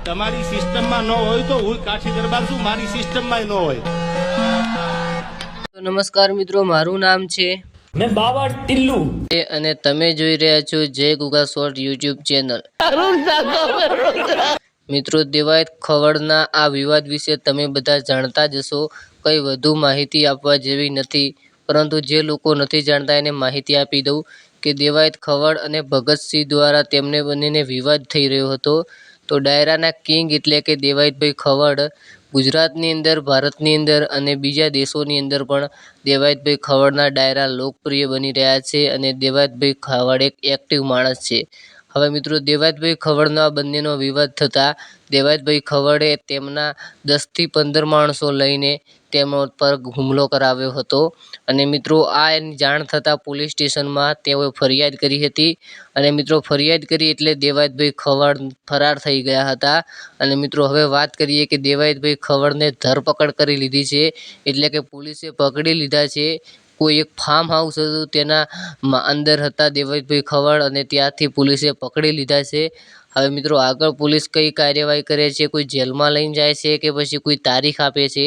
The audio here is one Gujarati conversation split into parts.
તમારી સિસ્ટમમાં ન હોય તો હું કાઠી દરબાર છું, મારી સિસ્ટમમાં ન હોય. તો નમસ્કાર મિત્રો, મારું નામ છે મેં બાવા ટિલ્લુ અને તમે જોઈ રહ્યા છો જય ગુગા શોર્ટ યુટ્યુબ ચેનલ. મિત્રો, દેવાયત ખવડના આ વિવાદ વિશે તમે બધા જાણતા જ હશો. કંઈ વધુ માહિતી આપવા જેવી નથી, પરંતુ જે લોકો નથી જાણતા એને માહિતી આપી દઉં કે દેવાયત ખવડ અને ભગતસિંહ દ્વારા તેમને બંનેને વિવાદ થઈ રહ્યો હતો. તો ડાયરાના કિંગ એટલે કે દેવાયતભાઈ ખવડ ગુજરાતની અંદર, ભારતની અંદર અને બીજા દેશોની અંદર પણ દેવાયતભાઈ ખવડના ડાયરા લોકપ્રિય બની રહ્યા છે અને દેવાયતભાઈ ખવડ એક એક્ટિવ માણસ છે. હવે મિત્રો, દેવાયતભાઈ ખવડનો આ બંનેનો વિવાદ થતાં દેવાયતભાઈ ખવડે તેમના 10થી 15 માણસો લઈને તેમના પર હુમલો કરાવ્યો હતો અને મિત્રો આ એની જાણ થતાં પોલીસ સ્ટેશનમાં તેઓએ ફરિયાદ કરી હતી અને મિત્રો ફરિયાદ કરી એટલે દેવાયતભાઈ ખવડ ફરાર થઈ ગયા હતા. અને મિત્રો હવે વાત કરીએ કે દેવાયતભાઈ ખવડને ધરપકડ કરી લીધી છે, એટલે કે પોલીસે પકડી લીધા છે. કોઈ એક ફાર્મ હાઉસ હતું તેના અંદર હતા દેવાયતભાઈ ખવડ અને ત્યાંથી પોલીસે પકડી લીધા છે. હવે મિત્રો આગળ પોલીસ કઈ કાર્યવાહી કરે છે, કોઈ જેલમાં લઈને જાય છે કે પછી કોઈ તારીખ આપે છે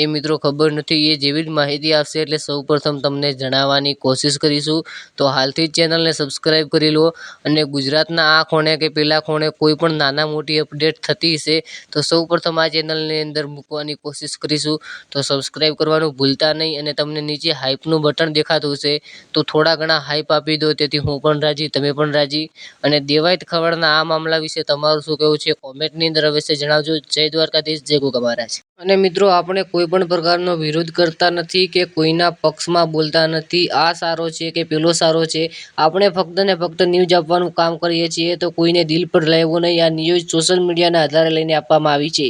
એ મિત્રો ખબર નથી. એ જેવી જ માહિતી આપશે એટલે સૌપ્રથમ તમને જણાવવાની કોશિશ કરીશું. તો હાલથી જ ચેનલને સબસ્ક્રાઈબ કરી લો અને ગુજરાતના આ ખૂણે કે પેલા ખૂણે કોઈ પણ નાના મોટી અપડેટ થતી હશે તો સૌપ્રથમ આ ચેનલની અંદર મૂકવાની કોશિશ કરીશું. તો સબસ્ક્રાઈબ કરવાનું ભૂલતા નહીં અને તમને નીચે હાઈપનું બટન દેખાતું હશે તો થોડા ઘણા હાઈપ આપી દો, તેથી હું પણ રાજી, તમે પણ રાજી. અને દેવાયત ખવડના આ મામલા વિશે તમારું શું કહેવું છે કોમેન્ટની અંદર અવશ્ય જણાવજો. જય દ્વારકાધીશ, જય ગોગા મહારાજ. અને મિત્રો આપણે કોઈ પણ પ્રકારનો વિરોધ કરતા નથી કે કોઈના પક્ષમાં બોલતા નથી. આ સારો છે કે પેલો સારો છે, આપણે ફક્ત ને ફક્ત ન્યૂઝ આપવાનું કામ કરીએ છીએ. તો કોઈને દિલ પર લેવું નહીં. આ ન્યૂઝ સોશિયલ મીડિયાના આધારે લઈને આપવામાં આવી છે.